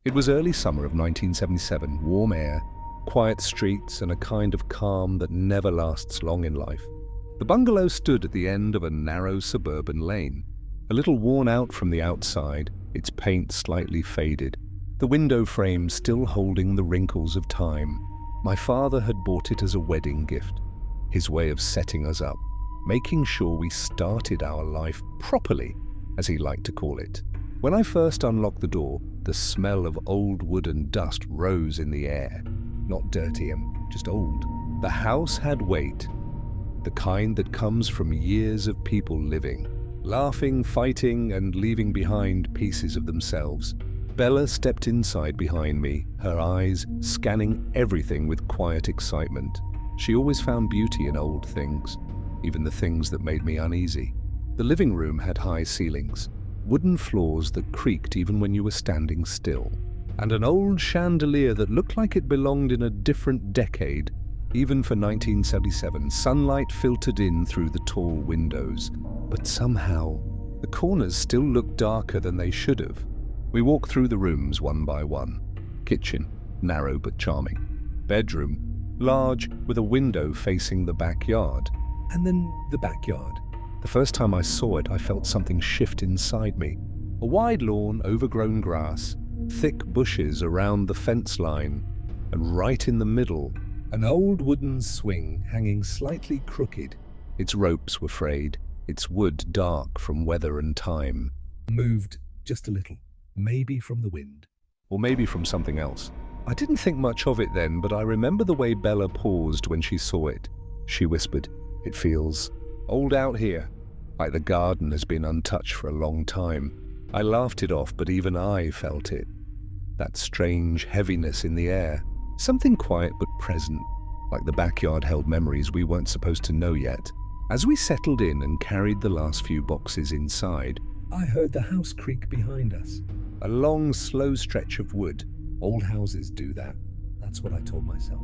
It was early summer of 1977, warm air, quiet streets, and a kind of calm that never lasts long in life. The bungalow stood at the end of a narrow suburban lane, a little worn out from the outside, its paint slightly faded, the window frame still holding the wrinkles of time. My father had bought it as a wedding gift, his way of setting us up, making sure we started our life properly, as he liked to call it. When I first unlocked the door, the smell of old wood and dust rose in the air. Not dirty, just old. The house had weight, the kind that comes from years of people living, laughing, fighting, and leaving behind pieces of themselves. Bella stepped inside behind me, her eyes scanning everything with quiet excitement. She always found beauty in old things, even the things that made me uneasy. The living room had high ceilings, wooden floors that creaked even when you were standing still, and an old chandelier that looked like it belonged in a different decade. Even for 1977, sunlight filtered in through the tall windows, but somehow the corners still looked darker than they should have. We walked through the rooms one by one. Kitchen, narrow but charming. Bedroom, large with a window facing the backyard. And then the backyard. The first time I saw it, I felt something shift inside me. A wide lawn, overgrown grass, thick bushes around the fence line, and right in the middle, an old wooden swing hanging slightly crooked. Its ropes were frayed, its wood dark from weather and time. Moved just a little, maybe from the wind, or maybe from something else. I didn't think much of it then, but I remember the way Bella paused when she saw it. She whispered, "It feels old out here, like the garden has been untouched for a long time." I laughed it off, but even I felt it. That strange heaviness in the air. Something quiet but present, like the backyard held memories we weren't supposed to know yet. As we settled in and carried the last few boxes inside, I heard the house creak behind us. A long, slow stretch of wood. Old houses do that. That's what I told myself.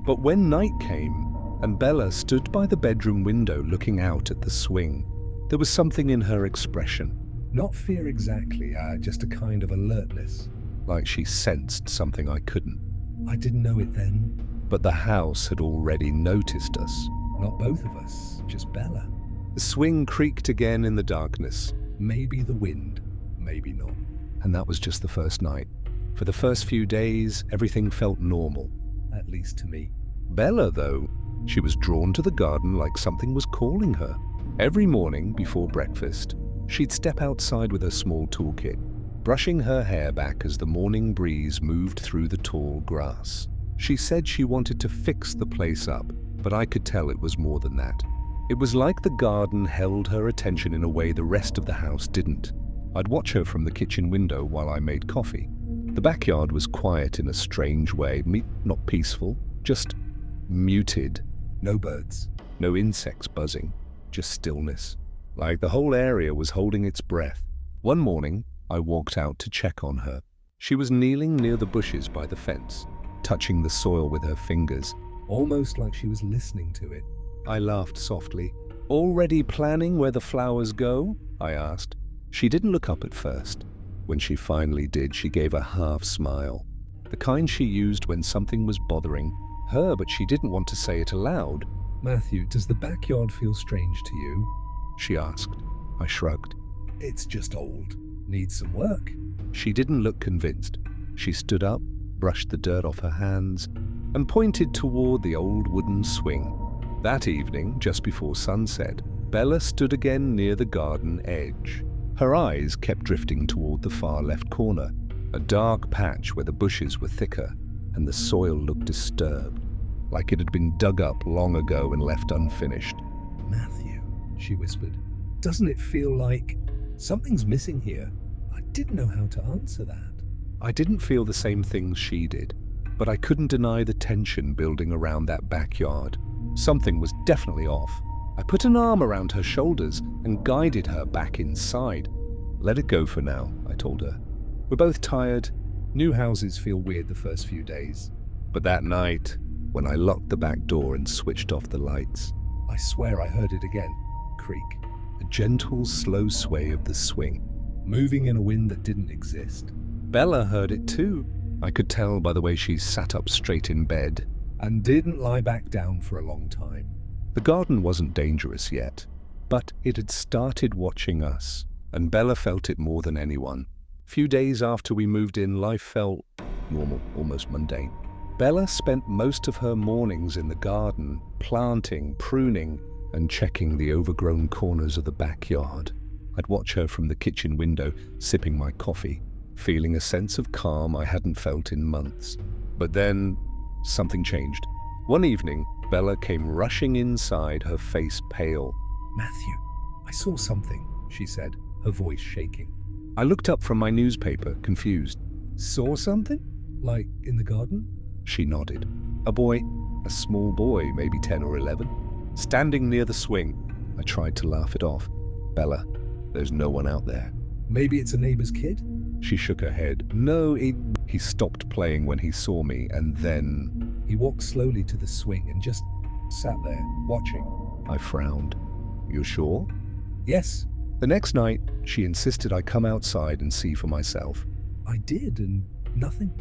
But when night came, and Bella stood by the bedroom window looking out at the swing, there was something in her expression. Not fear exactly, just a kind of alertness. Like she sensed something I couldn't. I didn't know it then, but the house had already noticed us. Not both of us, just Bella. The swing creaked again in the darkness. Maybe the wind, maybe not. And that was just the first night. For the first few days, everything felt normal, at least to me. Bella, though, she was drawn to the garden like something was calling her. Every morning before breakfast, she'd step outside with her small toolkit, brushing her hair back as the morning breeze moved through the tall grass. She said she wanted to fix the place up, but I could tell it was more than that. It was like the garden held her attention in a way the rest of the house didn't. I'd watch her from the kitchen window while I made coffee. The backyard was quiet in a strange way, not peaceful, just muted. No birds, no insects buzzing, just stillness. Like the whole area was holding its breath. One morning, I walked out to check on her. She was kneeling near the bushes by the fence, touching the soil with her fingers, almost like she was listening to it. I laughed softly. "Already planning where the flowers go?" I asked. She didn't look up at first. When she finally did, she gave a half smile, the kind she used when something was bothering her, but she didn't want to say it aloud. "Matthew, does the backyard feel strange to you?" she asked. I shrugged. "It's just old. Needs some work." She didn't look convinced. She stood up, brushed the dirt off her hands, and pointed toward the old wooden swing. That evening, just before sunset, Bella stood again near the garden edge. Her eyes kept drifting toward the far left corner, a dark patch where the bushes were thicker and the soil looked disturbed, like it had been dug up long ago and left unfinished. "Matthew," she whispered, "doesn't it feel like something's missing here?" I didn't know how to answer that. I didn't feel the same things she did, but I couldn't deny the tension building around that backyard. Something was definitely off. I put an arm around her shoulders and guided her back inside. "Let it go for now," I told her. "We're both tired. New houses feel weird the first few days." But that night, when I locked the back door and switched off the lights, I swear I heard it again. Creak. A gentle, slow sway of the swing, moving in a wind that didn't exist. Bella heard it too. I could tell by the way she sat up straight in bed and didn't lie back down for a long time. The garden wasn't dangerous yet, but it had started watching us, and Bella felt it more than anyone. Few days after we moved in, life felt normal, almost mundane. Bella spent most of her mornings in the garden, planting, pruning, and checking the overgrown corners of the backyard. I'd watch her from the kitchen window, sipping my coffee, feeling a sense of calm I hadn't felt in months. But then, something changed. One evening, Bella came rushing inside, her face pale. "Matthew, I saw something," she said, her voice shaking. I looked up from my newspaper, confused. "Saw something? Like in the garden?" She nodded. "A boy, a small boy, maybe 10 or 11, standing near the swing." I tried to laugh it off. "Bella, there's no one out there." "Maybe it's a neighbor's kid?" She shook her head. "No, He stopped playing when he saw me, and then he walked slowly to the swing and just sat there, watching." I frowned. "You're sure?" "Yes." The next night, she insisted I come outside and see for myself. I did, and nothing.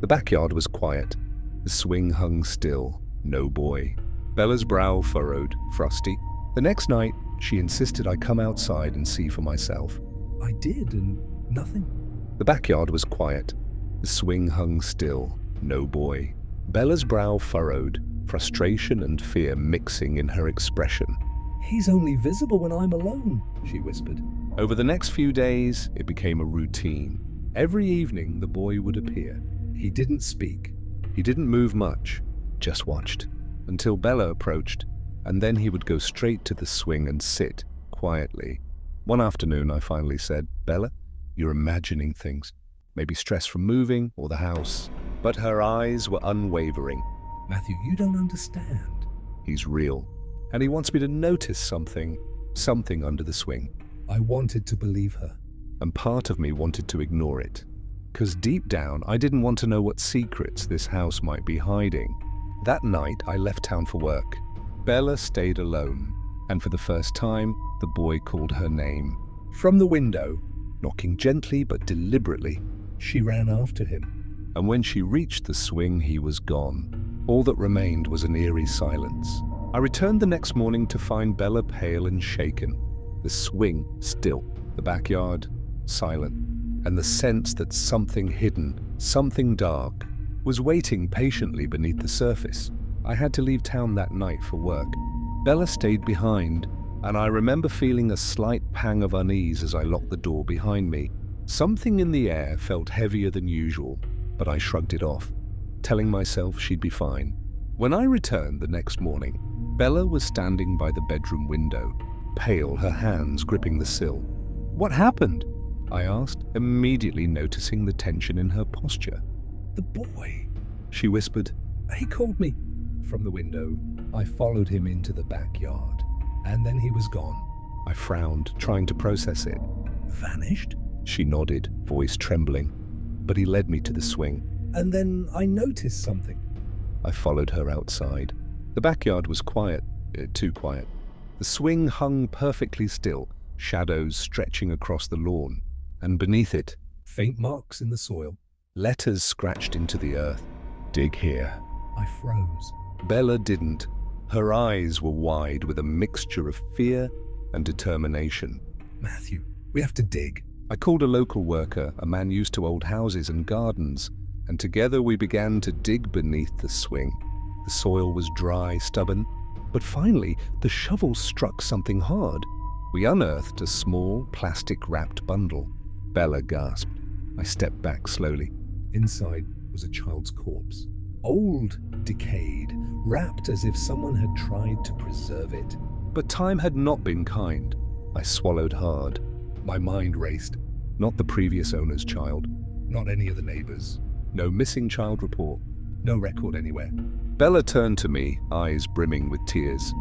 The backyard was quiet. The swing hung still. No boy. Bella's brow furrowed, frosty. The next night, she insisted I come outside and see for myself. I did, and nothing. The backyard was quiet. The swing hung still. No boy. Bella's brow furrowed, frustration and fear mixing in her expression. "He's only visible when I'm alone," she whispered. Over the next few days, it became a routine. Every evening, the boy would appear. He didn't speak. He didn't move much, just watched, until Bella approached, and then he would go straight to the swing and sit, quietly. One afternoon, I finally said, "Bella, you're imagining things. Maybe stress from moving, or the house." But her eyes were unwavering. "Matthew, you don't understand. He's real. And he wants me to notice something under the swing." I wanted to believe her, and part of me wanted to ignore it. 'Cause deep down, I didn't want to know what secrets this house might be hiding. That night, I left town for work. Bella stayed alone, and for the first time, the boy called her name. From the window, knocking gently but deliberately, she ran after him. And when she reached the swing, he was gone. All that remained was an eerie silence. I returned the next morning to find Bella pale and shaken, the swing still, the backyard silent, and the sense that something hidden, something dark, was waiting patiently beneath the surface. I had to leave town that night for work. Bella stayed behind, and I remember feeling a slight pang of unease as I locked the door behind me. Something in the air felt heavier than usual, but I shrugged it off, telling myself she'd be fine. When I returned the next morning, Bella was standing by the bedroom window, pale, her hands gripping the sill. "What happened?" I asked, immediately noticing the tension in her posture. "The boy," she whispered. "He called me." From the window, I followed him into the backyard, and then he was gone. I frowned, trying to process it. "Vanished?" She nodded, voice trembling. "But he led me to the swing. And then I noticed something." I followed her outside. The backyard was quiet, too quiet. The swing hung perfectly still, shadows stretching across the lawn. And beneath it, faint marks in the soil, letters scratched into the earth. "Dig here." I froze. Bella didn't. Her eyes were wide with a mixture of fear and determination. "Matthew, we have to dig." I called a local worker, a man used to old houses and gardens, and together we began to dig beneath the swing. The soil was dry, stubborn, but finally the shovel struck something hard. We unearthed a small, plastic-wrapped bundle. Bella gasped. I stepped back slowly. Inside was a child's corpse. Old, decayed, wrapped as if someone had tried to preserve it. But time had not been kind. I swallowed hard. My mind raced. Not the previous owner's child. Not any of the neighbors. No missing child report. No record anywhere. Bella turned to me, eyes brimming with tears.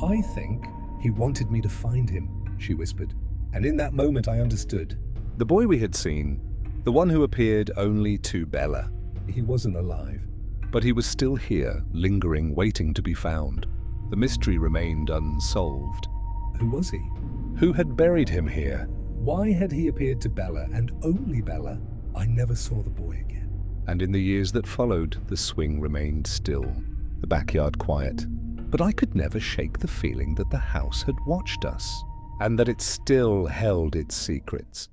"I think he wanted me to find him," she whispered. And in that moment I understood. The boy we had seen, the one who appeared only to Bella, he wasn't alive. But he was still here, lingering, waiting to be found. The mystery remained unsolved. Who was he? Who had buried him here? Why had he appeared to Bella, and only Bella, I never saw the boy again. And in the years that followed, the swing remained still, the backyard quiet. But I could never shake the feeling that the house had watched us, and that it still held its secrets.